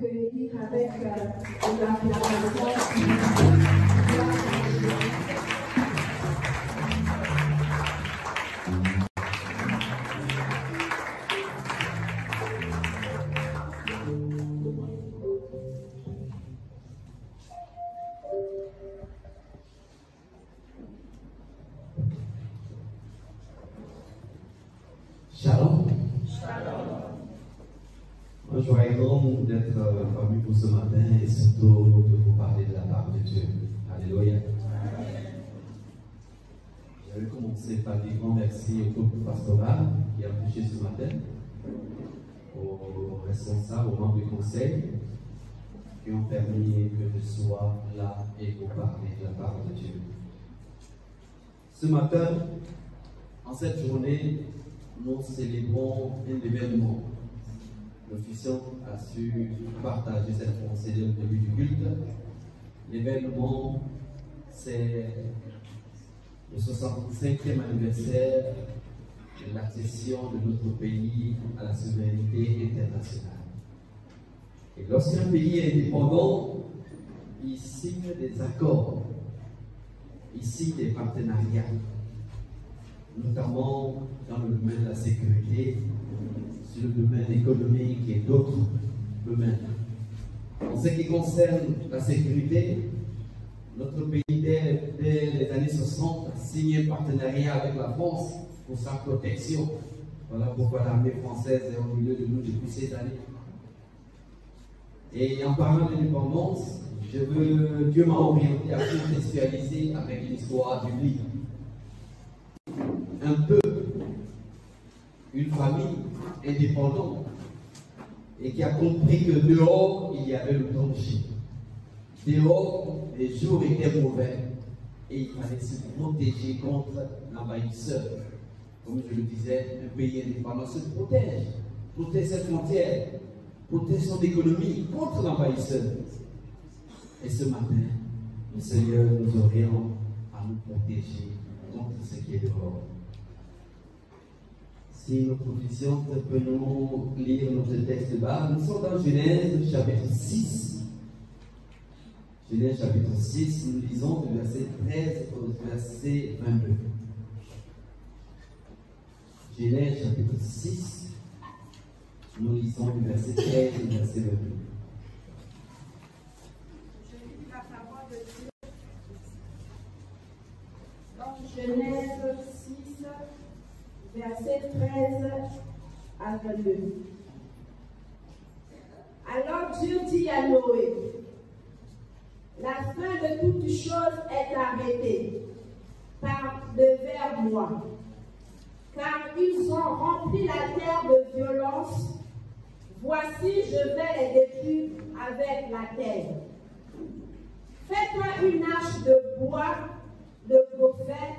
accueillir avec l'acclamation. Shalom. Moi, je voudrais grand d'être parmi vous ce matin et surtout de vous parler de la part de Dieu. Alléluia. J'avais commencé par dire grand merci au groupe pastoral qui a prêché ce matin, aux responsables, aux membres du conseil qui ont permis que je sois là et vous parler de la part de Dieu. Ce matin, en cette journée, nous célébrons un événement. L'officiant a su partager cette pensée dès le début du culte. L'événement, c'est le 65e anniversaire de l'accession de notre pays à la souveraineté internationale. Et lorsqu'un pays est indépendant, il signe des accords, il signe des partenariats, notamment dans le domaine de la sécurité, sur le domaine économique et d'autres domaines. En ce qui concerne la sécurité, notre pays, dès les années 60, a signé un partenariat avec la France pour sa protection. Voilà pourquoi l'armée française est au milieu de nous depuis ces années. Et en parlant d'indépendance, Dieu m'a orienté à contextualiser avec l'histoire biblique. Un peuple, une famille indépendante, et qui a compris que dehors il y avait le danger. Dehors, les jours étaient mauvais et il fallait se protéger contre l'envahisseur. Comme je le disais, un pays indépendant se protège ses frontières, protège son économie contre l'envahisseur. Et ce matin, le Seigneur nous oriente à nous protéger contre ce qui est dehors. Si notre officiante peut nous lire notre texte de base, nous sommes dans Genèse chapitre 6. Genèse chapitre 6, nous lisons du verset 13 au verset 22. Genèse chapitre 6, nous lisons du verset 13 au verset 22. Je lis la parole de Dieu dans Genèse 6, verset 13 à 22. Alors Dieu dit à Noé, la fin de toutes choses est arrêtée devers moi, car ils ont rempli la terre de violence. Voici, je vais les détruire avec la terre. Fais-toi une arche de bois de gopher.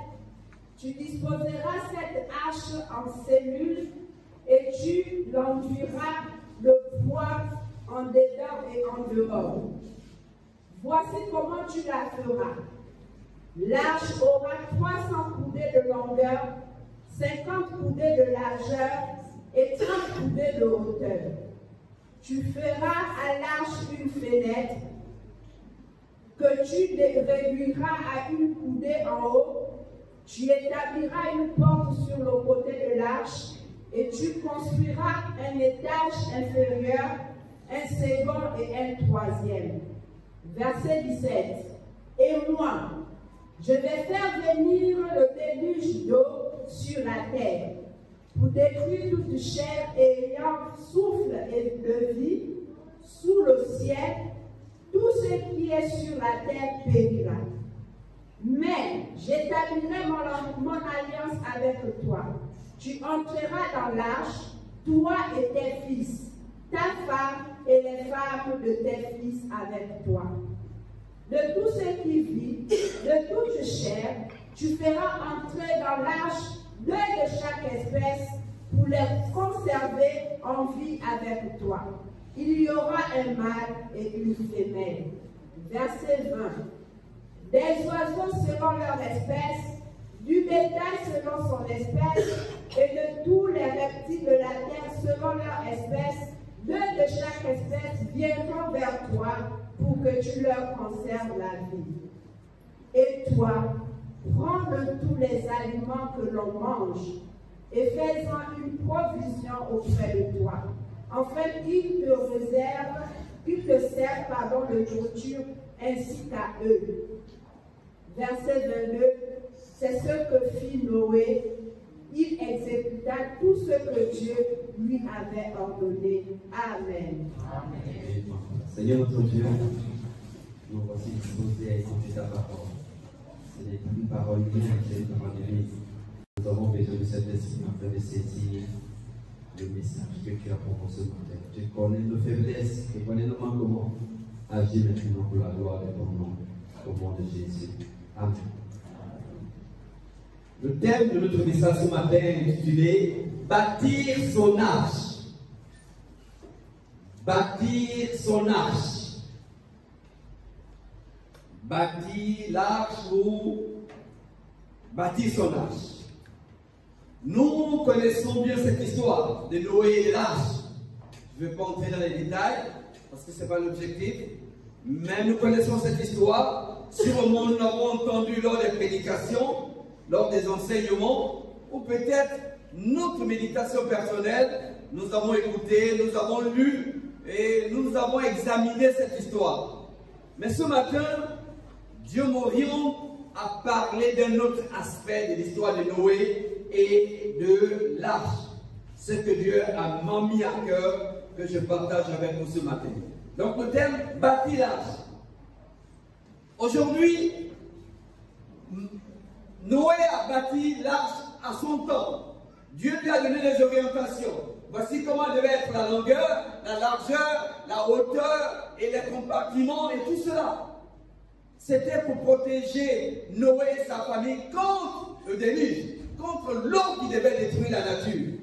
Tu disposeras cette arche en cellules et tu l'enduiras de bois en dedans et en dehors. Voici comment tu la feras. L'arche aura 300 coudées de longueur, 50 coudées de largeur et 30 coudées de hauteur. Tu feras à l'arche une fenêtre que tu réduiras à une coudée en haut. Tu établiras une porte sur le côté de l'arche et tu construiras un étage inférieur, un second et un troisième. Verset 17. Et moi, je vais faire venir le déluge d'eau sur la terre pour détruire toute chair ayant souffle et de vie sous le ciel. Tout ce qui est sur la terre périra. Mais j'établirai mon alliance avec toi. Tu entreras dans l'arche, toi et tes fils, ta femme et les femmes de tes fils avec toi. De tout ce qui vit, de toute chair, tu feras entrer dans l'arche 2 de chaque espèce pour les conserver en vie avec toi. Il y aura un mâle et une femelle. Verset 20. Des oiseaux selon leur espèce, du bétail selon son espèce, et de tous les reptiles de la terre selon leur espèce, 2 de chaque espèce viendront vers toi pour que tu leur conserves la vie. Et toi, prends de tous les aliments que l'on mange et fais-en une provision auprès de toi, afin qu'il te serve de nourriture ainsi qu'à eux. Verset 22, c'est ce que fit Noé. Il exécuta tout ce que Dieu lui avait ordonné. Amen. Amen. Seigneur notre Dieu, nous voici disposés à écouter ta parole. Ce n'est plus une parole unique dans l'église. Nous avons besoin de cet esprit afin de saisir le message que tu as pour nous ce matin. Tu connais nos faiblesses, tu connais nos manquements. Agis maintenant pour la gloire de ton nom, au nom de Jésus. Amen. Le thème de notre message ce matin est intitulé Bâtir son arche. Bâtir son arche. Bâtir l'arche ou bâtir son arche. Nous connaissons bien cette histoire de Noé et de l'arche. Je ne vais pas entrer dans les détails parce que ce n'est pas l'objectif. Mais nous connaissons cette histoire. Sûrement nous l'avons entendu lors des prédications, lors des enseignements, ou peut-être notre méditation personnelle. Nous avons écouté, nous avons lu et nous avons examiné cette histoire. Mais ce matin, Dieu m'oriente à parler d'un autre aspect de l'histoire de Noé et de l'arche. Ce que Dieu a mis à cœur, que je partage avec vous ce matin. Donc le thème, bâtir l'arche. Aujourd'hui, Noé a bâti l'arche à son temps. Dieu lui a donné des orientations. Voici comment devait être la longueur, la largeur, la hauteur et les compartiments et tout cela. C'était pour protéger Noé et sa famille contre le déluge, contre l'eau qui devait détruire la nature.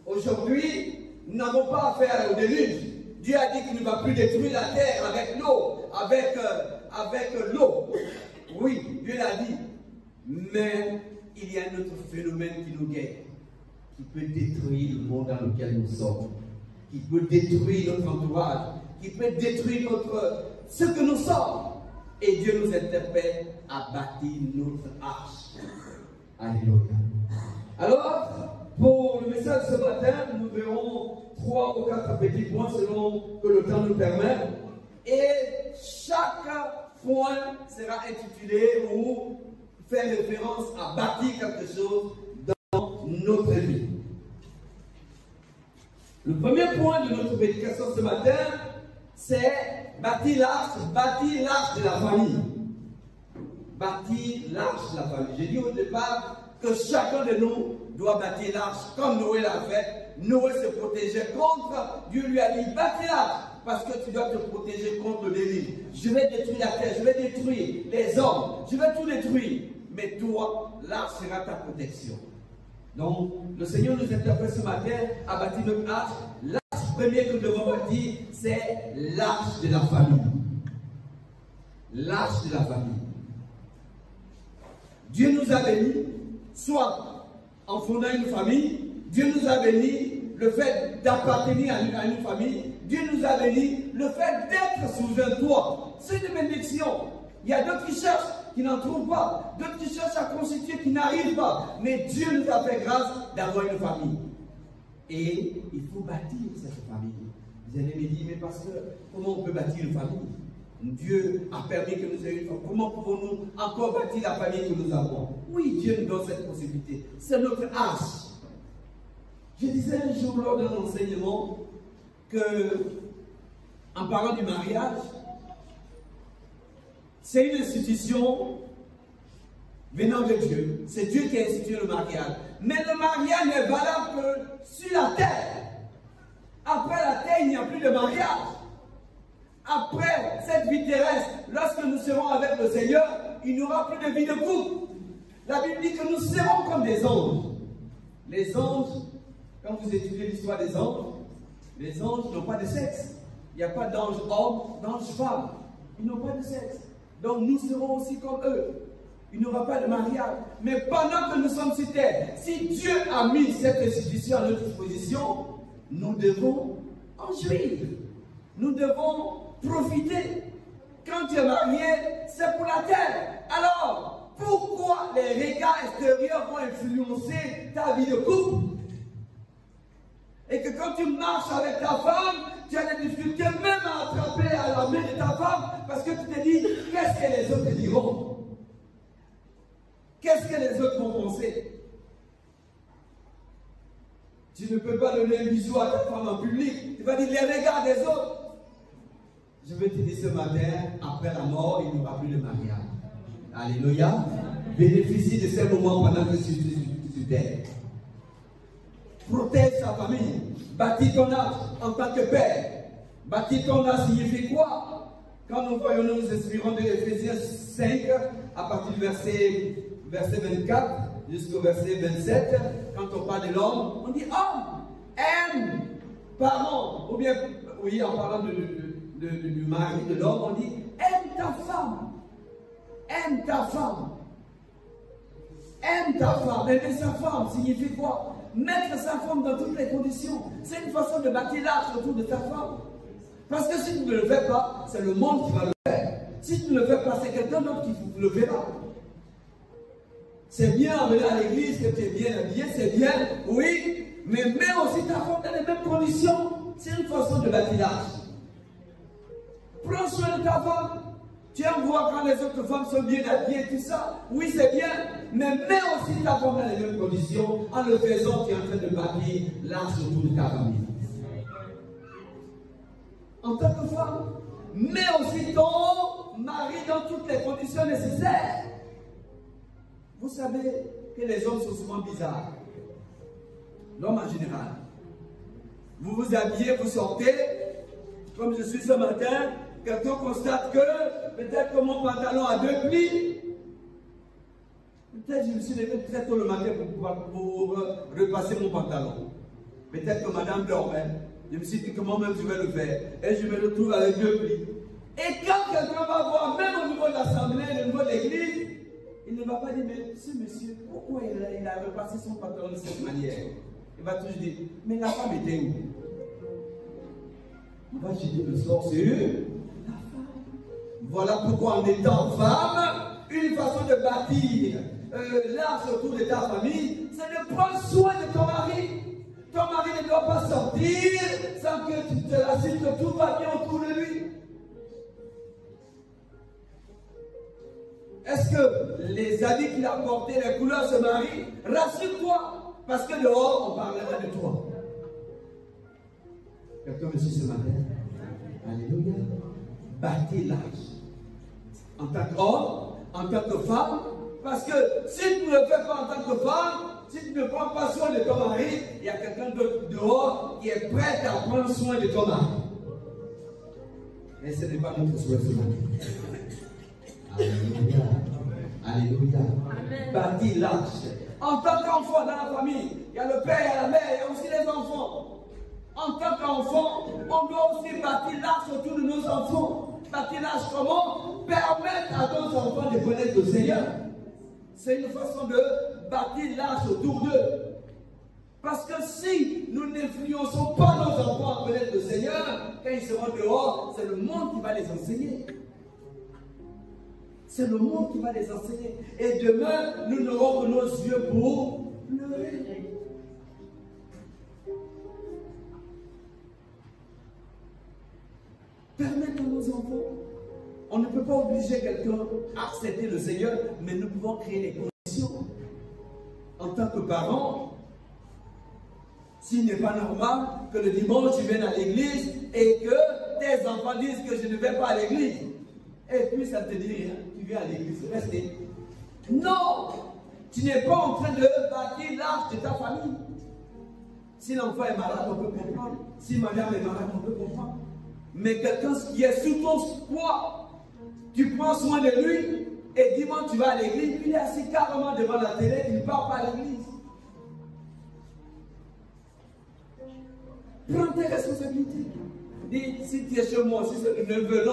Aujourd'hui, nous n'avons pas affaire au déluge. Dieu a dit qu'il ne va plus détruire la terre avec l'eau, avec l'eau. Oui, Dieu l'a dit. Mais il y a un autre phénomène qui nous guette, qui peut détruire le monde dans lequel nous sommes, qui peut détruire notre entourage, qui peut détruire ce que nous sommes. Et Dieu nous interpelle à bâtir notre arche. Alléluia. Alors, pour le message ce matin, nous verrons 3 ou 4 petits points selon que le temps nous permet. Et chaque point sera intitulé ou faire référence à bâtir quelque chose dans notre vie. Le premier point de notre prédication ce matin, c'est bâtir l'arche de la famille. Bâtir l'arche de la famille. J'ai dit au départ que chacun de nous doit bâtir l'arche comme Noé l'a fait. Noé se protégeait contre. Dieu lui a dit bâtis l'arche parce que tu dois te protéger contre le déluge. Je vais détruire la terre, je vais détruire les hommes, je vais tout détruire. Mais toi, l'arche sera ta protection. Donc, le Seigneur nous interpelle ce matin à bâtir notre arche. L'arche première que nous devons bâtir, c'est l'arche de la famille. L'arche de la famille. Dieu nous a bénis, soit en fondant une famille, Dieu nous a bénis le fait d'appartenir à une famille, Dieu nous a bénis le fait d'être sous un toit. C'est une bénédiction. Il y a d'autres qui cherchent, qui n'en trouvent pas, d'autres qui cherchent à constituer, qui n'arrivent pas. Mais Dieu nous a fait grâce d'avoir une famille. Et il faut bâtir cette famille. Vous allez me dire, mais pasteur, comment on peut bâtir une famille? Dieu a permis que nous ayons une famille. Comment pouvons-nous encore bâtir la famille que nous avons? Oui, Dieu nous donne cette possibilité. C'est notre arche. Je disais un jour lors d'un enseignement que, en parlant du mariage, c'est une institution venant de Dieu. C'est Dieu qui a institué le mariage. Mais le mariage n'est valable que sur la terre. Après la terre, il n'y a plus de mariage. Après cette vie terrestre, lorsque nous serons avec le Seigneur, il n'y aura plus de vie de couple. La Bible dit que nous serons comme des anges. Les anges, quand vous étudiez l'histoire des anges, les anges n'ont pas de sexe. Il n'y a pas d'ange homme, d'ange femme. Ils n'ont pas de sexe. Donc nous serons aussi comme eux. Il n'y aura pas de mariage. Mais pendant que nous sommes sur terre, si Dieu a mis cette institution à notre disposition, nous devons en juif. Nous devons profiter. Quand tu es marié, c'est pour la terre. Alors, pourquoi les regards extérieurs vont influencer ta vie de couple? Et que quand tu marches avec ta femme, tu as des difficultés même à attraper à la main de ta femme parce que tu te dis, qu'est-ce que les autres te diront? Qu'est-ce que les autres vont penser? Tu ne peux pas donner un bisou à ta femme en public. Tu vas dire les regards des autres. Je vais te dire ce matin, après la mort, il n'y aura plus de mariage. Alléluia. Bénéficie de ces moments pendant que tu t'aides. Protège ta famille. Bâtis ton âge en tant que père. Bâtis ton âge signifie quoi? Quand nous voyons, nous inspirons de Éphésiens 5, à partir du verset 24 jusqu'au verset 27, quand on parle de l'homme, on dit homme, aime, parent, ou bien, oui, en parlant du mari de l'homme, on dit aime ta femme, aime ta femme, aime ta femme. Aimer sa femme signifie quoi? Mettre sa femme dans toutes les conditions. C'est une façon de bâtir l'arche autour de ta femme. Parce que si tu ne le fais pas, c'est le monde qui va le faire. Si tu ne le fais pas, c'est quelqu'un d'autre qui le verra. C'est bien aller à l'église, que tu es bien habillé, c'est bien, oui, mais mets aussi ta femme dans les mêmes conditions. C'est une façon de bâtir l'arche. Prends soin de ta femme. Tu aimes voir quand les autres femmes sont bien habillées, tout ça. Oui, c'est bien, mais mets aussi ta femme dans les mêmes conditions. En le faisant, tu es en train de bâtir l'arche autour de ta famille. En tant que femme, mets aussi ton mari dans toutes les conditions nécessaires. Vous savez que les hommes sont souvent bizarres. L'homme en général. Vous vous habillez, vous sortez, comme je suis ce matin, quelqu'un constate que peut-être que mon pantalon a 2 plis. Peut-être que je me suis levé très tôt le matin pour repasser mon pantalon. Peut-être que madame dormait. Je me suis dit comment même je vais le faire. Et je me retrouve avec 2 plis. Et quand quelqu'un va voir, même au niveau de l'assemblée, au niveau de l'église, il ne va pas dire, mais ce monsieur, pourquoi il a repassé son pantalon de cette manière? Il va toujours dire, mais la femme était où? On va jeter le sort sur eux. La femme. Voilà pourquoi en étant femme, une façon de bâtir l'arche autour de ta famille, c'est de prendre soin de ton mari. Ton mari ne doit pas sortir sans que tu te rassures que tout va bien autour de lui. Est-ce que les habits qu'il a portés, les couleurs se marient? Rassure-toi, parce que dehors, on parlera de toi. Quelqu'un me suit ce matin? Alléluia. Bâtis l'arche. En tant qu'homme, en tant que femme, parce que si tu ne le fais pas en tant que femme, si tu ne prends pas soin de ton mari, il y a quelqu'un d'autre dehors qui est prêt à prendre soin de ton mari. Mais ce n'est pas notre souhait ce matin. Alléluia. Alléluia. Bâtis l'arche. En tant qu'enfant dans la famille, il y a le père, il y a la mère, il y a aussi les enfants. En tant qu'enfant, on doit aussi bâtir l'arche autour de nos enfants. Bâtir l'arche comment? Permettre à nos enfants de connaître le Seigneur. C'est une façon de bâtir l'arche autour d'eux. Parce que si nous n'influençons pas nos enfants à connaître le Seigneur, quand ils seront dehors, c'est le monde qui va les enseigner. C'est le monde qui va les enseigner. Et demain, nous n'aurons que nos yeux pour pleurer. Permettre à nos enfants. On ne peut pas obliger quelqu'un à accepter le Seigneur, mais nous pouvons créer les conditions. En tant que parents, s'il n'est pas normal que le dimanche tu viennes à l'église et que tes enfants disent que je ne vais pas à l'église. Et puis ça te dit rien, tu viens à l'église, restez. Non, tu n'es pas en train de bâtir l'arche de ta famille. Si l'enfant est malade, on peut comprendre. Si madame est malade, on peut comprendre. Mais quelqu'un qui est sous ton poids, tu prends soin de lui, et dimanche tu vas à l'église, il est assis carrément devant la télé, il ne part pas à l'église. Prends tes responsabilités. Dis, si tu es chez moi, si c'est le neveu,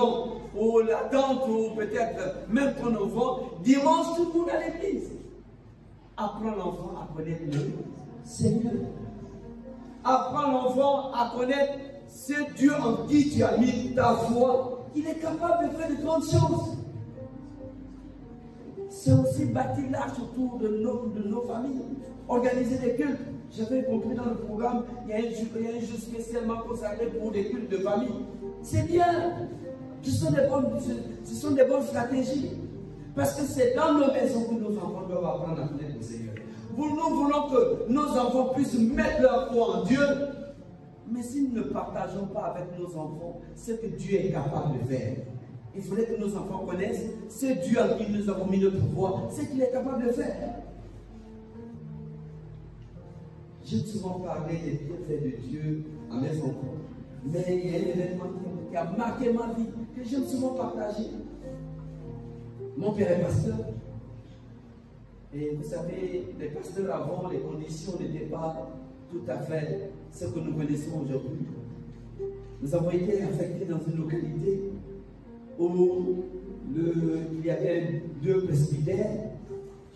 ou la tante, ou peut-être même ton enfant, dimanche tout le monde à l'église. Apprends l'enfant à connaître le Seigneur. Apprends l'enfant à connaître c'est Dieu en qui tu as mis ta foi, il est capable de faire de grandes choses. C'est aussi bâtir l'arche autour de nos familles, organiser des cultes. J'avais compris dans le programme, il y a un jour spécialement consacré pour des cultes de famille. C'est bien. Ce sont des bonnes stratégies. Parce que c'est dans nos maisons que nos enfants doivent apprendre à connaître le Seigneur. Nous voulons que nos enfants puissent mettre leur foi en Dieu. Mais si nous ne partageons pas avec nos enfants ce que Dieu est capable de faire, il faudrait que nos enfants connaissent ce Dieu en qui nous avons mis notre foi, ce qu'il est capable de faire. J'ai souvent parlé des bienfaits de Dieu à mes enfants. Mais il y a un événement qui a marqué ma vie, que j'aime souvent partager. Mon père est pasteur. Et vous savez, les pasteurs avant, les conditions n'étaient pas tout à fait ce que nous connaissons aujourd'hui. Nous avons été affectés dans une localité où il y avait 2 presbytères.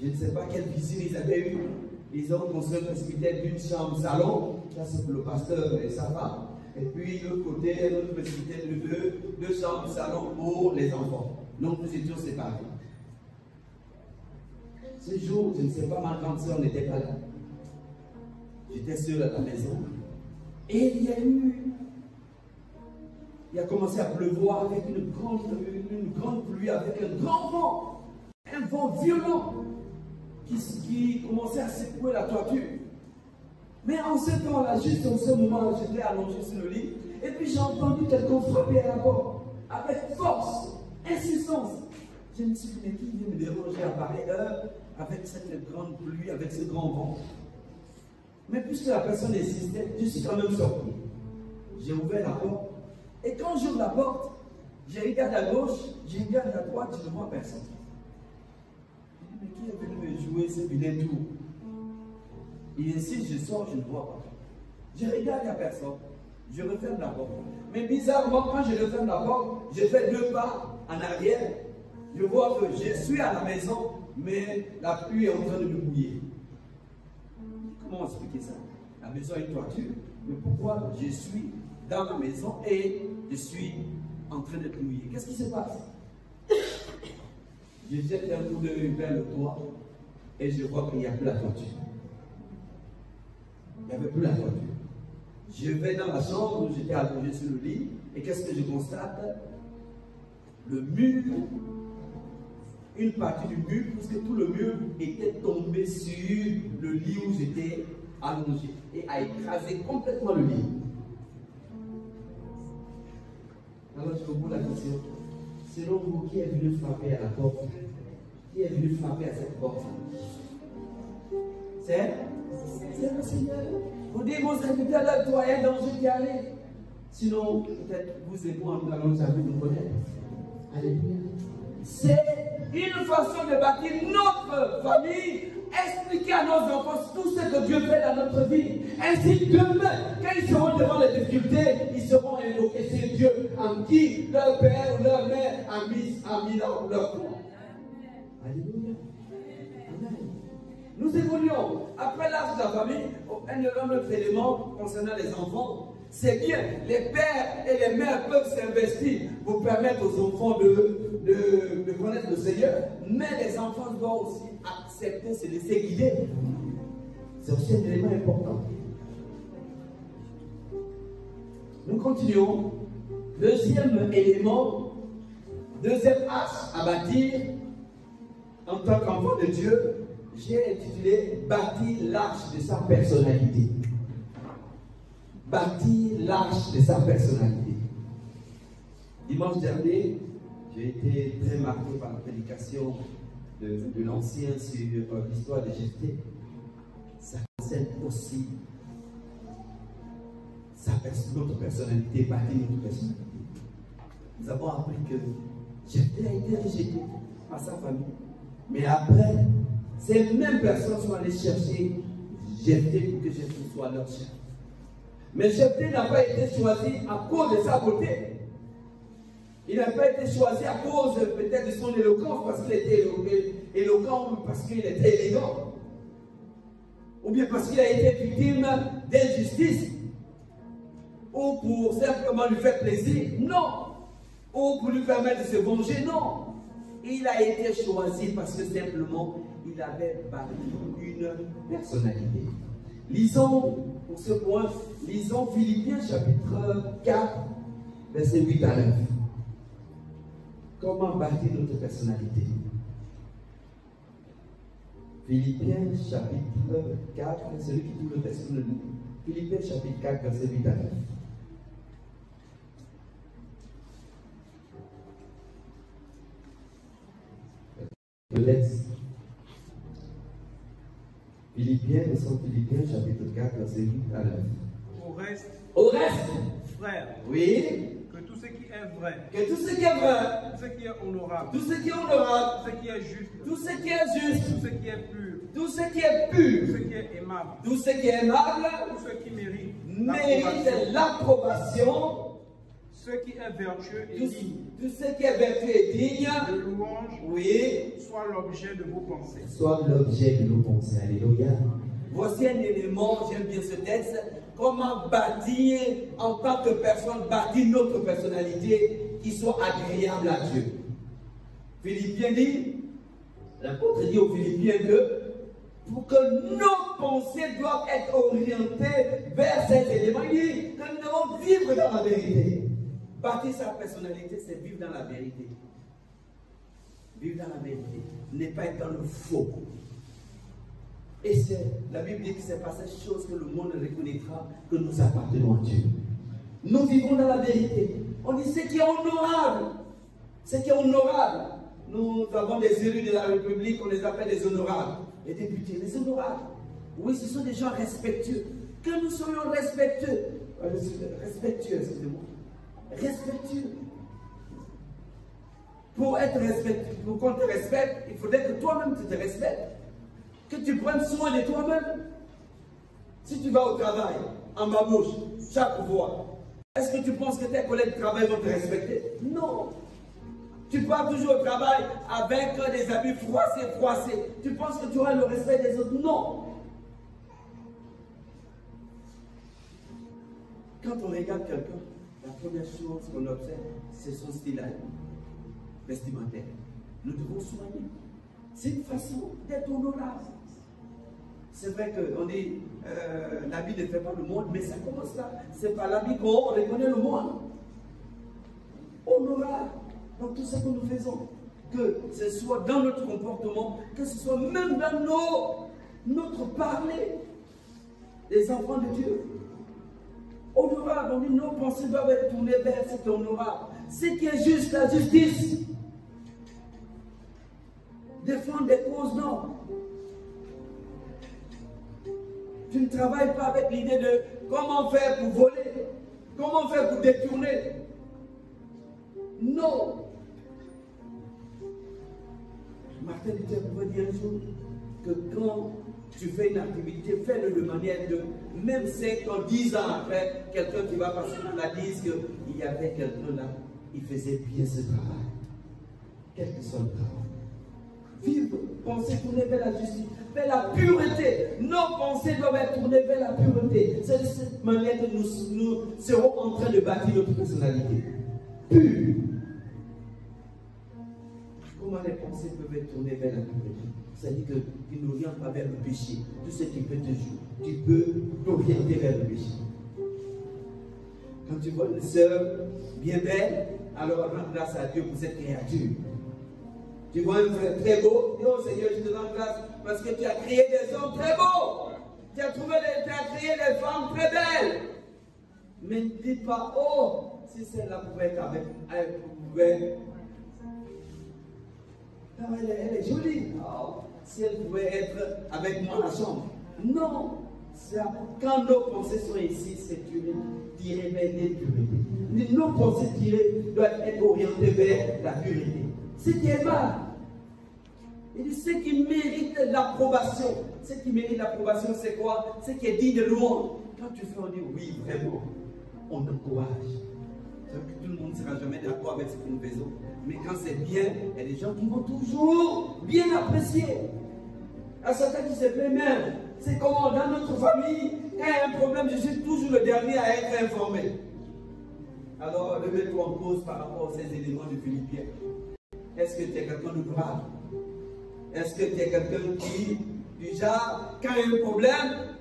Je ne sais pas quelle visite ils avaient eu. Ils ont construit un presbytère d'une chambre salon, ça c'est pour le pasteur et sa femme. Et puis de l'autre côté, un autre presbytère de 2 chambres salon pour les enfants. Donc nous étions séparés. Ce jour, je ne sais pas, ma grande soeur n'était pas là. J'étais seul à la maison. Et il a commencé à pleuvoir avec une grande pluie, avec un grand vent. Un vent violent qui commençait à secouer la toiture. Mais en ce temps-là, juste en ce moment, j'étais allongé sur le lit. Et puis j'ai entendu quelqu'un frapper à la porte. Avec force, insistance. Je me suis dit, mais qui vient me déranger à pareille heure avec cette grande pluie, avec ce grand vent? Mais puisque la personne insistait, je suis quand même sorti. J'ai ouvert la porte. Et quand j'ouvre la porte, je regarde à gauche, je regarde à droite, je ne vois personne. Je dis, mais qui est venu me jouer ce vilain tour? Il insiste, je sors, je ne vois pas. Je regarde, il n'y a personne. Je referme la porte. Mais bizarrement, quand je referme la porte, je fais 2 pas en arrière. Je vois que je suis à la maison, mais la pluie est en train de me mouiller. Comment expliquer ça? La maison a une toiture, mais pourquoi je suis dans la maison et je suis en train d'être mouillé? Qu'est-ce qui se passe? Je jette un coup d'œil vers le toit et je vois qu'il n'y a plus la toiture. Il n'y avait plus la toiture. Je vais dans la chambre où j'étais allongé sur le lit et qu'est-ce que je constate? Le mur, une partie du mur, puisque tout le mur était tombé sur le lit où j'étais allongé et a écrasé complètement le lit. Alors je vous pose la question, selon vous, qui est venu frapper à la porte? Qui est venu frapper à cette porte? C'est le Seigneur. Vous dites, mon serviteur, là, toi, il y a un danger qui arrive. Sinon, peut-être vous et moi, nous allons jamais nous connaître. Alléluia. C'est une façon de bâtir notre famille, expliquer à nos enfants tout ce que Dieu fait dans notre vie. Ainsi, demain, quand ils seront devant les difficultés, ils seront invoqués. C'est Dieu en qui leur père ou leur mère a mis dans leur foi. Alléluia. Amen. Nous évoluons. Après l'âge de la famille, un autre élément concernant les enfants. C'est bien, les pères et les mères peuvent s'investir pour permettre aux enfants de connaître le Seigneur, mais les enfants doivent aussi accepter, se laisser guider. C'est aussi un élément important. Nous continuons. Deuxième élément, deuxième axe à bâtir en tant qu'enfant de Dieu, j'ai intitulé « Bâtir l'arche de sa personnalité ». Bâtir l'arche de sa personnalité. Dimanche dernier, j'ai été très marqué par la prédication de l'ancien sur l'histoire de Jephthé. Ça concerne aussi notre personnalité, bâtir notre personnalité. Nous avons appris que Jephthé a été rejeté par sa famille. Mais après, ces mêmes personnes sont allées chercher Jephthé pour que Jephthé soit leur chef. Mais Jephthé n'a pas été choisi à cause de sa beauté. Il n'a pas été choisi à cause peut-être de son éloquence, parce qu'il était éloquent, ou parce qu'il était élégant. Ou bien parce qu'il a été victime d'injustice. ou pour simplement lui faire plaisir, non. Ou pour lui permettre de se venger, non. Il a été choisi parce que simplement, il avait bâti une personnalité. Lisons, pour ce point, lisons Philippiens chapitre 4, verset 8 à 9. Comment bâtir notre personnalité? Philippiens chapitre 4, celui qui trouve le texte le lit. Philippiens chapitre 4, verset 8 à 9. Le texte. Philippiens, nous sommes Philippiens chapitre 4, verset 8 à 9. Au reste, frère, oui, que tout ce qui est vrai, que tout ce qui est vrai, tout ce qui est honorable, tout ce qui est honorable, tout ce qui est juste, tout ce qui est juste, tout ce qui est pur, tout ce qui est pur, tout ce qui est aimable, tout ce qui est aimable, tout ce qui mérite l'approbation, ce qui est vertueux et tout digne, ce qui est vertueux et digne, de louange, oui, soit l'objet de vos pensées. Soit l'objet de nos pensées. Alléluia. voici un élément, j'aime bien ce texte, comment bâtir en tant que personne, bâtir notre personnalité qui soit agréable à Dieu. Philippiens dit, l'apôtre dit aux Philippiens que pour que nos pensées doivent être orientées vers cet élément, il dit que nous devons vivre dans la vérité. Bâtir sa personnalité, c'est vivre dans la vérité. Vivre dans la vérité, ne pas être dans le faux. Et la Bible dit que c'est par ces choses que le monde reconnaîtra que nous appartenons à Dieu. Nous vivons dans la vérité. On dit ce qui est honorable. Ce qui est honorable. Nous avons des élus de la République, on les appelle les honorables. Les députés, les honorables. Oui, ce sont des gens respectueux. Que nous soyons respectueux. Respectueux, excusez-moi. Respectueux. Pour être respectueux, pour qu'on te respecte, il faudrait que toi-même tu te respectes. Que tu prennes soin de toi-même. Si tu vas au travail, en babouche, chaque fois, est-ce que tu penses que tes collègues de travail vont te respecter? Non. Tu pars toujours au travail avec des habits froissés. Tu penses que tu auras le respect des autres? Non. Quand on regarde quelqu'un, la première chose qu'on observe, c'est son style vestimentaire. Nous devons soigner. C'est une façon d'être honorable. C'est vrai qu'on dit l'habit ne fait pas le monde, mais ça commence là. C'est par l'habit qu'on reconnaît le monde. Honorable dans tout ce que nous faisons. Que ce soit dans notre comportement, que ce soit même dans notre parler. Les enfants de Dieu. Honorable, on dit nos pensées doivent être tournées vers cet honorable. Ce qui est juste, la justice. Défendre des causes nobles. Tu ne travailles pas avec l'idée de comment faire pour voler, comment faire pour détourner. Non. Martin Luther pouvait dire un jour que quand tu fais une activité, fais-le de manière de, même 5 ans, 10 ans après, quelqu'un qui va passer dans la dise qu'il y avait quelqu'un là, il faisait bien ce travail. Quel que soit le travail. Vivre, penser tourner vers la justice, vers la pureté. Nos pensées doivent être tournées vers la pureté. C'est de cette manière que nous serons en train de bâtir notre personnalité. Pure. Comment les pensées peuvent être tournées vers la pureté? C'est-à-dire qu'ils n'orientent pas vers le péché. Tout ce qui peut te jouer, tu peux t'orienter vers le péché. Quand tu vois une sœur bien belle, alors rends grâce à Dieu pour cette créature. Tu vois un frère très beau, dis oh Seigneur, je te rends grâce parce que tu as créé des hommes très beaux. Tu as créé des femmes très belles. Mais ne dis pas, oh, si celle-là pouvait être avec, elle pouvait. Non, elle est jolie. Oh, si elle pouvait être avec moi dans la chambre. Non. Quand nos pensées sont ici, c'est tiré vers l'impureté. Nos pensées doivent être orientées vers la pureté. Ce qui est mal. Il dit ce qui mérite l'approbation. Ce qui mérite l'approbation, c'est quoi? Ce qui est digne de louange. Quand tu fais, on dit oui, vraiment. On encourage. Tout le monde ne sera jamais d'accord avec ce que nous faisons. Mais quand c'est bien, il y a des gens qui vont toujours bien apprécier. À certains qui se plaignent même. C'est comment dans notre famille, Quand il y a un problème, je suis toujours le dernier à être informé. Alors, remets-toi en cause par rapport à ces éléments de Philippiens. Est-ce que tu es quelqu'un de grave? Est-ce que tu es quelqu'un qui, déjà, quand il y a un problème,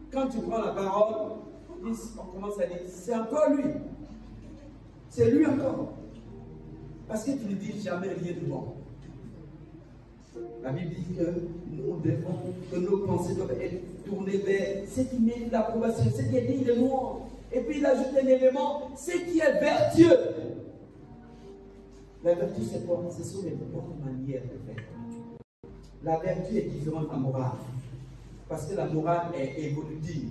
quand tu prends la parole, on commence à dire, c'est encore lui. C'est lui encore. Parce que tu ne dis jamais rien de bon. La Bible dit que nous devons, que nos pensées doivent être tournées vers ce qui mérite l'approbation, ce qui est digne de nous. Et puis il ajoute un élément, ce qui est vertueux. La vertu, c'est quoi? Ce sont les bonnes manières de faire. La vertu est différente de la morale. Parce que la morale est évolutive.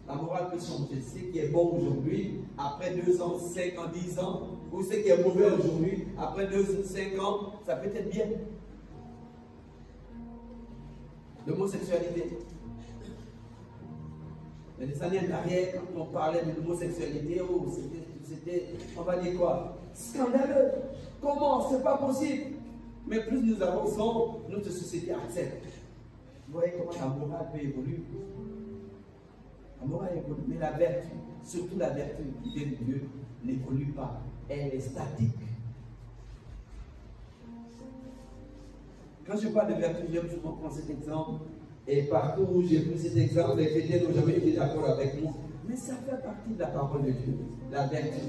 La morale peut changer. Ce qui est bon aujourd'hui, après 2 ans, 5 ans, 10 ans, ou ce qui est mauvais aujourd'hui, après 2 ou 5 ans, ça peut être bien. L'homosexualité. Il y a des années en arrière, quand on parlait de l'homosexualité, oh, c'était, on va dire quoi? Scandaleux. Comment? C'est pas possible. Mais plus nous avançons, notre société accepte. Vous voyez comment la morale peut évoluer. La morale évolue, mais la vertu, surtout la vertu qui vient de Dieu, n'évolue pas. Elle est statique. Quand je parle de vertu, j'aime souvent prendre cet exemple. Et partout où j'ai pris cet exemple, les chrétiens n'ont jamais été d'accord avec moi. Mais ça fait partie de la parole de Dieu, la vertu.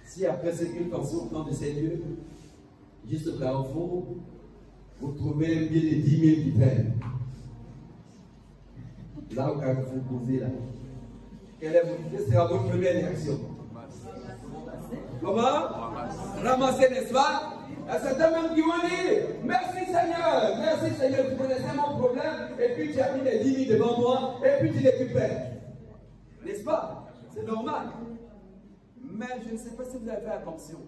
Si après ce culte en sortant de ces lieux, juste là au fond, vous trouvez un billet de 10 000 qui traîne. Là où vous vous posez là. Quelle sera votre première réaction? Comment? Ramasser, n'est-ce pas? Il y a certains même qui vont dire, merci Seigneur, tu connaissais mon problème, et puis tu as mis les 10 000 devant moi, et puis tu les récupères. N'est-ce pas? C'est normal. Mais je ne sais pas si vous avez fait attention.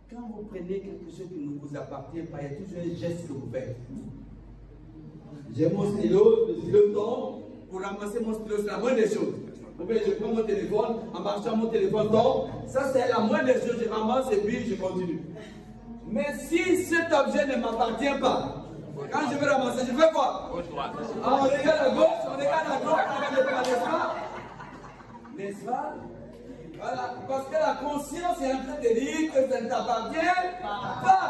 Quand vous prenez quelque chose qui ne vous appartient pas, il y a toujours un geste que vous faites. J'ai mon stylo, le stylo tombe, pour ramasser mon stylo, c'est la moindre des choses. Je prends mon téléphone, en marchant mon téléphone tombe, ça c'est la moindre des choses, je ramasse et puis je continue. Mais si cet objet ne m'appartient pas, quand je vais ramasser, je fais quoi? On regarde à gauche, on regarde à droite, on regarde à droite, n'est-ce pas? Voilà, parce que la conscience est en train de dire que ça ne t'appartient pas.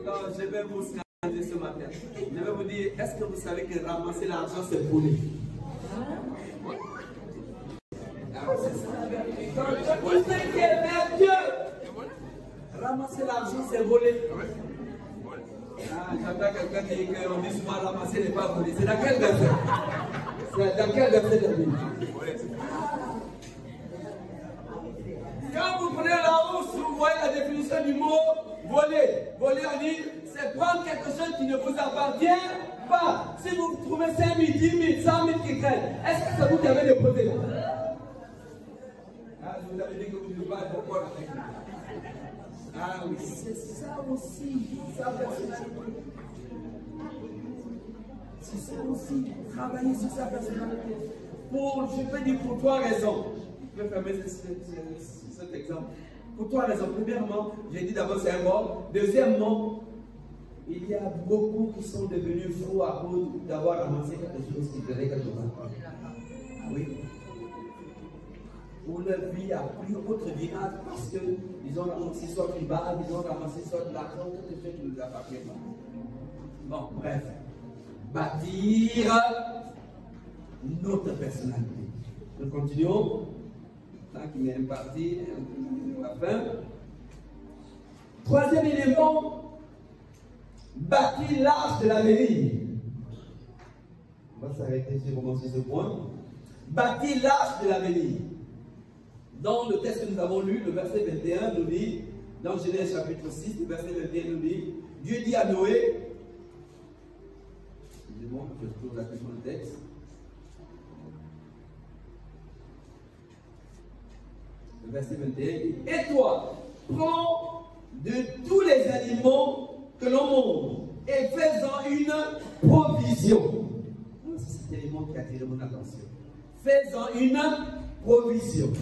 Alors, je vais vous ce matin. Je vais vous dire, est-ce que vous savez que ramasser l'argent c'est volé? C'est ça la vérité. Tout ce qui est vertueux, ramasser l'argent c'est volé. J'entends quelqu'un dire qu'on dit souvent ramasser n'est pas volé. C'est dans quel verset? C'est dans quel verset de la Bible? Quand vous prenez la housse, vous voyez la définition du mot voler. Voler, on dit, c'est prendre quelque chose qui ne vous appartient pas. Si vous trouvez 5 000, 10 000, 100 000 qui craignent, est-ce que c'est vous qui avez déposé là? Ah, je vous avais dit que vous ne devez pas être d'accord avec nous. Ah oui, c'est ça aussi, sa personnalité. C'est ça aussi, travailler sur sa personnalité. Je peux dire pour 3 raisons. Je vais fermer cet exemple. Pour 3 raisons. Premièrement, j'ai dit d'abord c'est un mot. Deuxièmement, il y a beaucoup qui sont devenus fous à cause d'avoir ramassé quelque chose qui faisait quelque part. Ah oui. Où leur vie a pris autre virage parce qu'ils ont ramassé soit une bague, ils ont ramassé soit de l'argent, quelque chose qui ne nous appartient pas. Bon, bref. Bâtir notre personnalité. Nous continuons. Tant qu'il m'est imparti, à la fin. 3e élément, bâtir l'arche de l'avenir. On va s'arrêter sur ce point. Bâtir l'arche de l'avenir. Dans le texte que nous avons lu, le verset 21 nous dit, dans Genèse chapitre 6, le verset 21 nous dit, Dieu dit à Noé, excusez-moi, je trouve la question du texte. Le verset 21 dit, et toi, prends de tous les animaux que l'on mange et fais-en une provision. C'est cet élément qui a attiré mon attention. Fais-en une provision.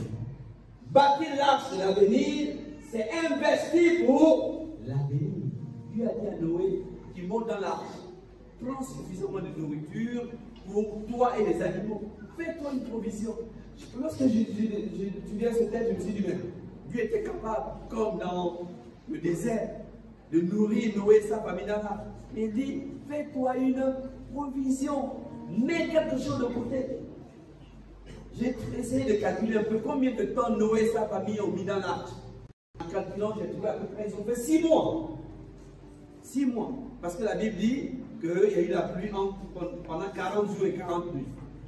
Bâtir l'arche de l'avenir, c'est investir pour l'avenir. Dieu a dit à Noé, tu montes dans l'arche. Prends suffisamment de nourriture pour toi et les animaux. Fais-toi une provision. Lorsque j'étudiais ce texte, je me suis dit, mais Dieu était capable, comme dans le désert, de nourrir Noé et sa famille dans l'arche. Il dit, fais-toi une provision. Mets quelque chose de côté. J'ai essayé de calculer un peu combien de temps Noé et sa famille ont mis dans l'arche. En calculant, j'ai trouvé à peu près, ils ont fait 6 mois. 6 mois. Parce que la Bible dit qu'il y a eu la pluie pendant 40 jours et 40 nuits.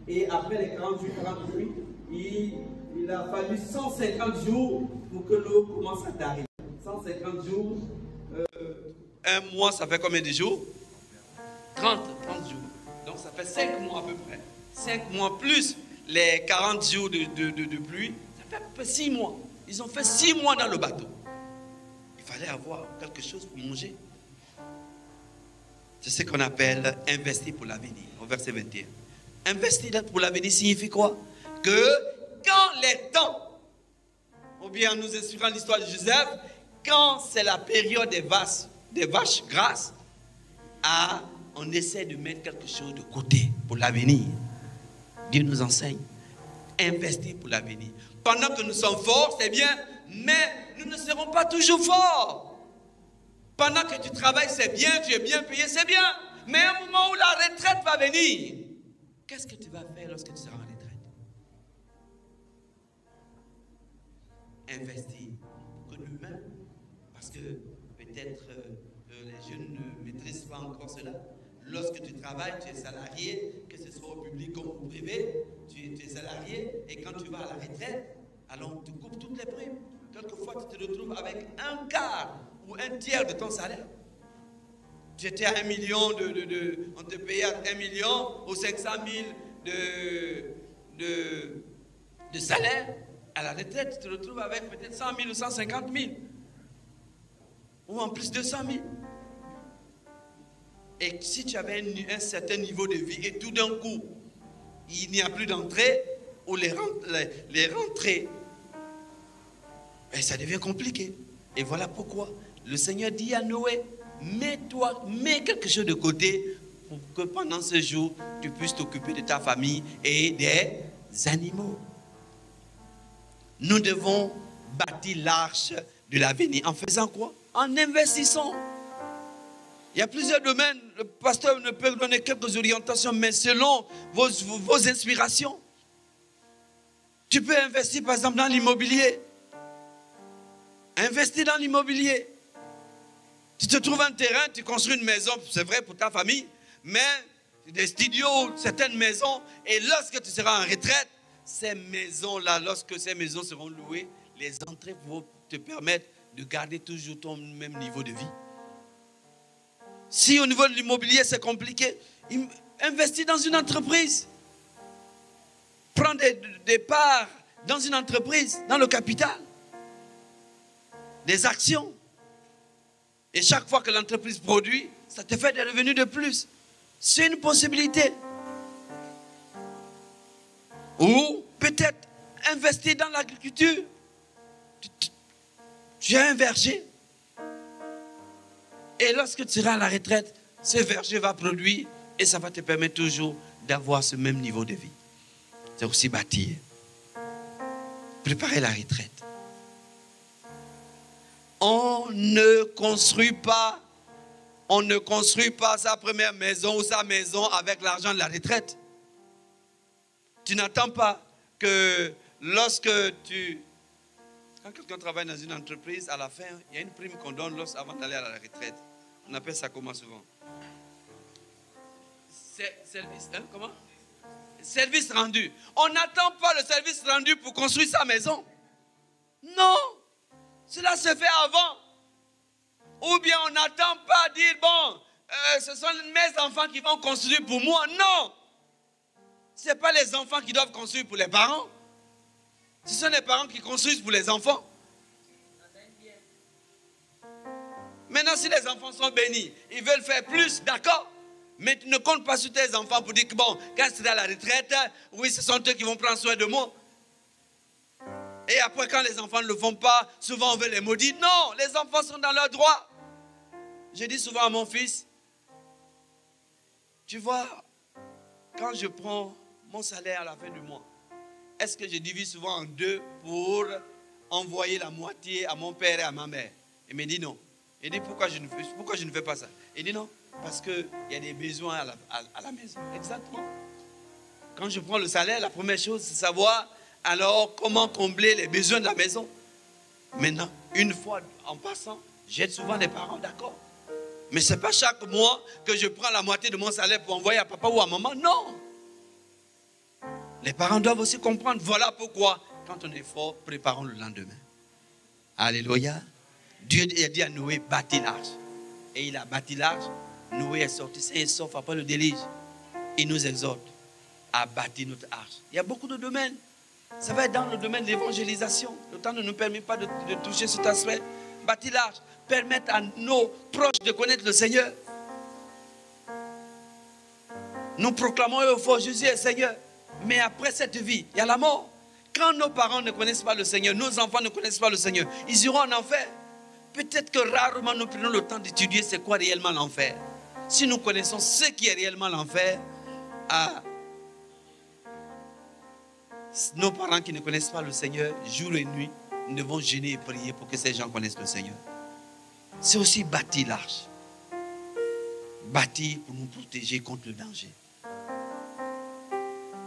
Et après les 40 jours et 40 nuits, il a fallu 150 jours pour que l'eau commence à t'arriver. 150 jours. Un mois, ça fait combien de jours? 30 jours. Donc ça fait 5 mois à peu près. 5 mois plus les 40 jours de pluie, ça fait à peu près 6 mois. Ils ont fait 6 mois dans le bateau. Il fallait avoir quelque chose pour manger. C'est ce qu'on appelle investir pour l'avenir, au verset 21. Investir pour l'avenir signifie quoi? Que quand les temps, ou bien en nous inspirant l'histoire de Joseph, quand c'est la période des vaches grasses, on essaie de mettre quelque chose de côté pour l'avenir. Dieu nous enseigne. Investir pour l'avenir. Pendant que nous sommes forts, c'est bien, mais nous ne serons pas toujours forts. Pendant que tu travailles, c'est bien, tu es bien payé, c'est bien. Mais à un moment où la retraite va venir, qu'est-ce que tu vas faire lorsque tu seras en retraite? Investir pour nous-mêmes. Parce que peut-être les jeunes ne maîtrisent pas encore cela. Lorsque tu travailles, tu es salarié, que ce soit au public comme au privé, tu es salarié, et quand tu vas à la retraite, alors on te coupe toutes les primes. Quelquefois, tu te retrouves avec un quart ou un tiers de ton salaire. Tu étais à 1 million, on te payait à 1 million ou 500 000 de salaire. À la retraite, tu te retrouves avec peut-être 100 000 ou 150 000. Ou en plus 200 000. Et si tu avais un certain niveau de vie et tout d'un coup, il n'y a plus d'entrée ou les rentrées, et ça devient compliqué. Et voilà pourquoi le Seigneur dit à Noé, mets quelque chose de côté pour que pendant ce jour, tu puisses t'occuper de ta famille et des animaux. Nous devons bâtir l'arche de l'avenir en faisant quoi? En investissant. Il y a plusieurs domaines. Le pasteur ne peut donner quelques orientations, mais selon vos inspirations. Tu peux investir par exemple dans l'immobilier. Investir dans l'immobilier. Tu te trouves un terrain, tu construis une maison, c'est vrai pour ta famille, mais des studios, certaines maisons, et lorsque tu seras en retraite, ces maisons-là, lorsque ces maisons seront louées, les entrées vont te permettre de garder toujours ton même niveau de vie. Si au niveau de l'immobilier c'est compliqué, investis dans une entreprise. Prends des parts dans une entreprise, dans le capital. Des actions. Et chaque fois que l'entreprise produit, ça te fait des revenus de plus. C'est une possibilité. Ou peut-être investir dans l'agriculture. Tu as un verger. Et lorsque tu seras à la retraite, ce verger va produire et ça va te permettre toujours d'avoir ce même niveau de vie. C'est aussi bâtir. Préparer la retraite. On ne construit pas sa première maison ou sa maison avec l'argent de la retraite. Tu n'attends pas que lorsque quand quelqu'un travaille dans une entreprise, à la fin, il y a une prime qu'on donne avant d'aller à la retraite. On appelle ça comment souvent? Service, hein, comment? Service rendu. On n'attend pas le service rendu pour construire sa maison. Non. Cela se fait avant. Ou bien on n'attend pas dire, bon, ce sont mes enfants qui vont construire pour moi. Non. Ce n'est pas les enfants qui doivent construire pour les parents. Ce sont les parents qui construisent pour les enfants. Maintenant, si les enfants sont bénis, ils veulent faire plus, d'accord. Mais tu ne comptes pas sur tes enfants pour dire que bon, quand tu seras à la retraite, oui, ce sont eux qui vont prendre soin de moi. Et après, quand les enfants ne le font pas, souvent on veut les maudire. Non, les enfants sont dans leur droit. Je dis souvent à mon fils, tu vois, quand je prends mon salaire à la fin du mois, est-ce que je divise souvent en deux pour envoyer la moitié à mon père et à ma mère? Il me dit non. Il dit pourquoi je ne fais pas ça? Il dit non, parce qu'il y a des besoins à la maison. Exactement. Quand je prends le salaire, la première chose, c'est savoir alors comment combler les besoins de la maison. Maintenant, une fois en passant, j'aide souvent les parents, d'accord. Mais ce n'est pas chaque mois que je prends la moitié de mon salaire pour envoyer à papa ou à maman. Non. Les parents doivent aussi comprendre. Voilà pourquoi, quand on est fort, préparons le lendemain. Alléluia. Dieu a dit à Noé, bâtis l'arche. Et il a bâti l'arche. Noé est sorti sain et sauf après le déluge. Il nous exhorte à bâtir notre arche. Il y a beaucoup de domaines. Ça va être dans le domaine de l'évangélisation. Le temps ne nous permet pas de toucher cet aspect. Bâtir l'arche. Permettre à nos proches de connaître le Seigneur. Nous proclamons au fort, Jésus est Seigneur. Mais après cette vie, il y a la mort. Quand nos parents ne connaissent pas le Seigneur, nos enfants ne connaissent pas le Seigneur, ils iront en enfer. Peut-être que rarement nous prenons le temps d'étudier c'est quoi réellement l'enfer. Si nous connaissons ce qui est réellement l'enfer, nos parents qui ne connaissent pas le Seigneur, jour et nuit, nous devons jeûner et prier pour que ces gens connaissent le Seigneur. C'est aussi bâtir l'arche. Bâtir pour nous protéger contre le danger.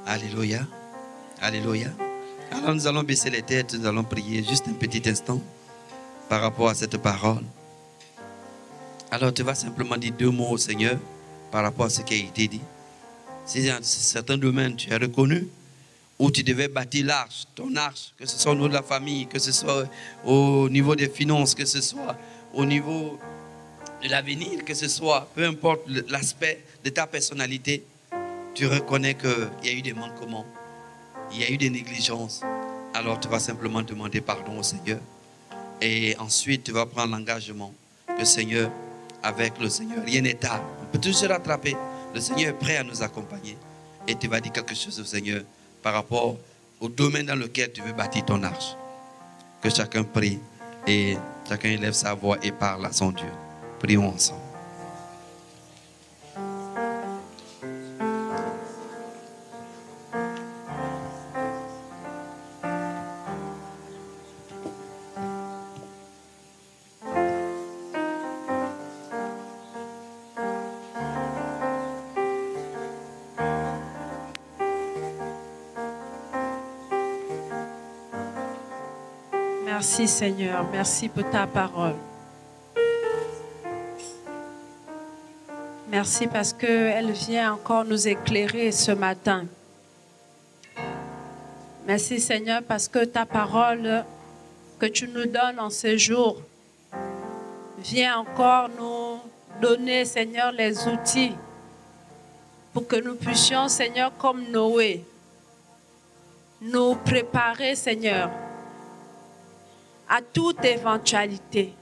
Alléluia. Alléluia. Alors nous allons baisser les têtes, nous allons prier juste un petit instant par rapport à cette parole. Alors tu vas simplement dire 2 mots au Seigneur par rapport à ce qui a été dit. Si dans certains domaines tu as reconnu où tu devais bâtir l'arche, ton arche, que ce soit au niveau de la famille, que ce soit au niveau des finances, que ce soit au niveau de l'avenir, que ce soit, peu importe l'aspect de ta personnalité, tu reconnais qu'il y a eu des manquements, il y a eu des négligences. Alors tu vas simplement demander pardon au Seigneur. Et ensuite tu vas prendre l'engagement que Seigneur, avec le Seigneur, rien n'est tard. On peut toujours se rattraper. Le Seigneur est prêt à nous accompagner. Et tu vas dire quelque chose au Seigneur par rapport au domaine dans lequel tu veux bâtir ton arche. Que chacun prie et chacun élève sa voix et parle à son Dieu. Prions ensemble. Merci Seigneur, merci pour ta parole. Merci parce qu'elle vient encore nous éclairer ce matin. Merci Seigneur parce que ta parole que tu nous donnes en ce jour vient encore nous donner Seigneur les outils pour que nous puissions Seigneur comme Noé nous préparer Seigneur à toute éventualité.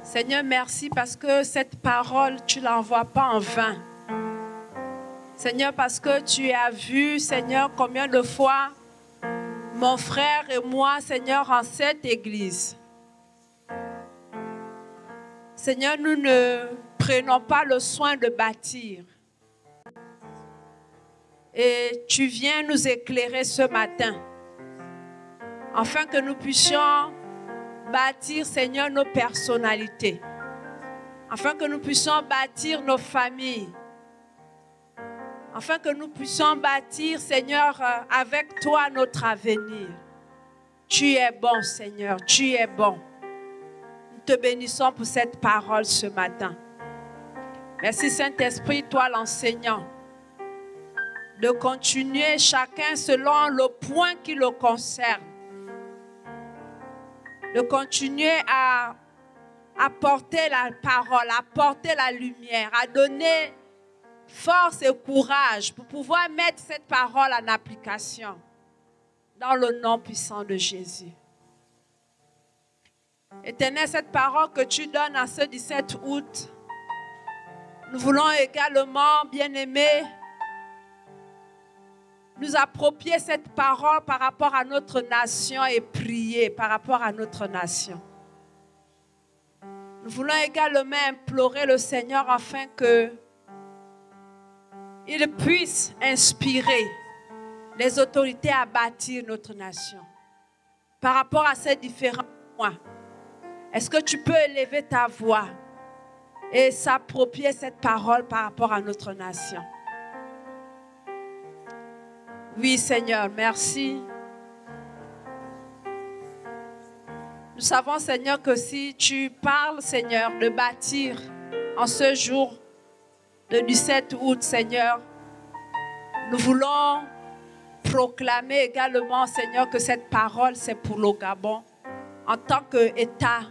Seigneur, merci parce que cette parole, tu ne l'envoies pas en vain. Seigneur, parce que tu as vu, Seigneur, combien de fois mon frère et moi, Seigneur, en cette église. Seigneur, nous ne prenons pas le soin de bâtir. Et tu viens nous éclairer ce matin, afin que nous puissions bâtir, Seigneur, nos personnalités. Afin que nous puissions bâtir nos familles. Afin que nous puissions bâtir, Seigneur, avec toi notre avenir. Tu es bon, Seigneur, tu es bon. Nous te bénissons pour cette parole ce matin. Merci, Saint-Esprit, toi l'enseignant, de continuer chacun selon le point qui le concerne. De continuer à apporter la parole, à apporter la lumière, à donner force et courage pour pouvoir mettre cette parole en application dans le nom puissant de Jésus. Éternel, cette parole que tu donnes à ce 17 août, nous voulons également, bien-aimés, nous approprier cette parole par rapport à notre nation et prier par rapport à notre nation. Nous voulons également implorer le Seigneur afin qu'il puisse inspirer les autorités à bâtir notre nation. Par rapport à ces différents points, est-ce que tu peux élever ta voix et s'approprier cette parole par rapport à notre nation? Oui, Seigneur, merci. Nous savons, Seigneur, que si tu parles, Seigneur, de bâtir en ce jour du 17 août, Seigneur, nous voulons proclamer également, Seigneur, que cette parole, c'est pour le Gabon. En tant qu'État,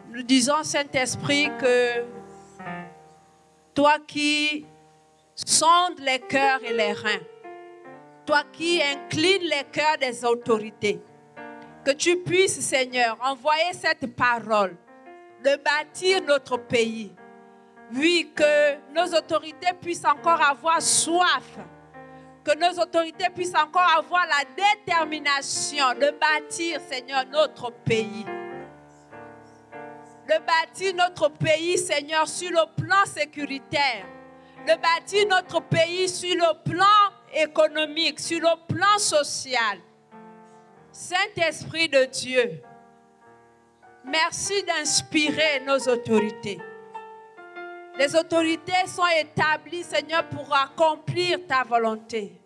nous disons, Saint-Esprit, que toi qui sondes les cœurs et les reins, toi qui inclines les cœurs des autorités, que tu puisses, Seigneur, envoyer cette parole, de bâtir notre pays. Oui, que nos autorités puissent encore avoir soif, que nos autorités puissent encore avoir la détermination de bâtir, Seigneur, notre pays. De bâtir notre pays, Seigneur, sur le plan sécuritaire. De bâtir notre pays sur le plan économique, sur le plan social. Saint-Esprit de Dieu, merci d'inspirer nos autorités. Les autorités sont établies, Seigneur, pour accomplir ta volonté.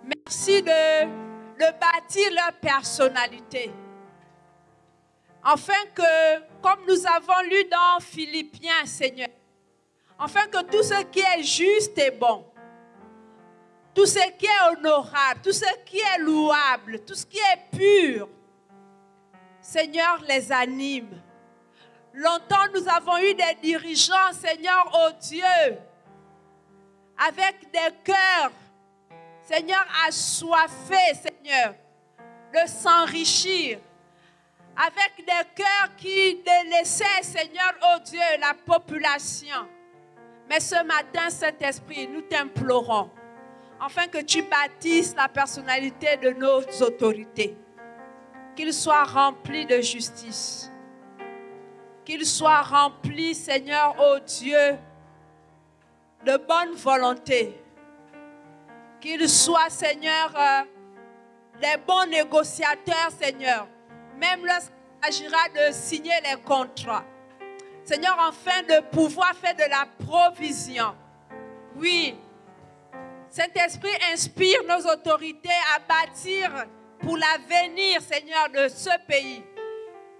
Merci de bâtir leur personnalité. Afin que, comme nous avons lu dans Philippiens, Seigneur, afin que tout ce qui est juste et bon, tout ce qui est honorable, tout ce qui est louable, tout ce qui est pur, Seigneur, les anime. Longtemps, nous avons eu des dirigeants, Seigneur, oh Dieu, avec des cœurs, Seigneur, assoiffés, Seigneur, de s'enrichir, avec des cœurs qui délaissaient, Seigneur, oh Dieu, la population. Mais ce matin, Saint-Esprit, nous t'implorons, afin que tu bâtisses la personnalité de nos autorités, qu'ils soient remplis de justice, qu'ils soient remplis, Seigneur, oh Dieu, de bonne volonté, qu'ils soient, Seigneur, des bons négociateurs, Seigneur, même lorsqu'il s'agira de signer les contrats. Seigneur, afin de pouvoir faire de la provision. Oui, Saint-Esprit, inspire nos autorités à bâtir pour l'avenir, Seigneur, de ce pays,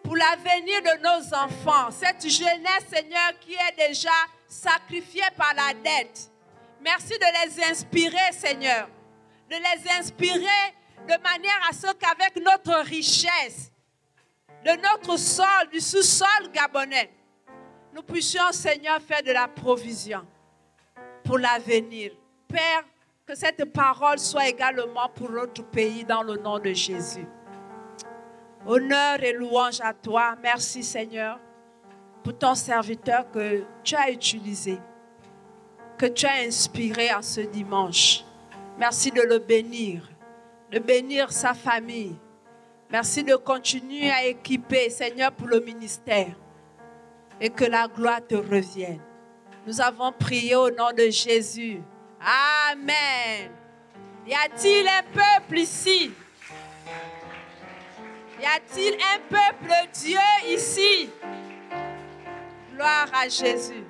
pour l'avenir de nos enfants, cette jeunesse, Seigneur, qui est déjà sacrifiée par la dette. Merci de les inspirer, Seigneur, de les inspirer de manière à ce qu'avec notre richesse, de notre sol, du sous-sol gabonais, nous puissions, Seigneur, faire de la provision pour l'avenir. Père, que cette parole soit également pour notre pays dans le nom de Jésus. Honneur et louange à toi. Merci, Seigneur, pour ton serviteur que tu as utilisé, que tu as inspiré en ce dimanche. Merci de le bénir, de bénir sa famille. Merci de continuer à équiper, Seigneur, pour le ministère. Et que la gloire te revienne. Nous avons prié au nom de Jésus. Amen. Y a-t-il un peuple ici? Y a-t-il un peuple Dieu ici? Gloire à Jésus.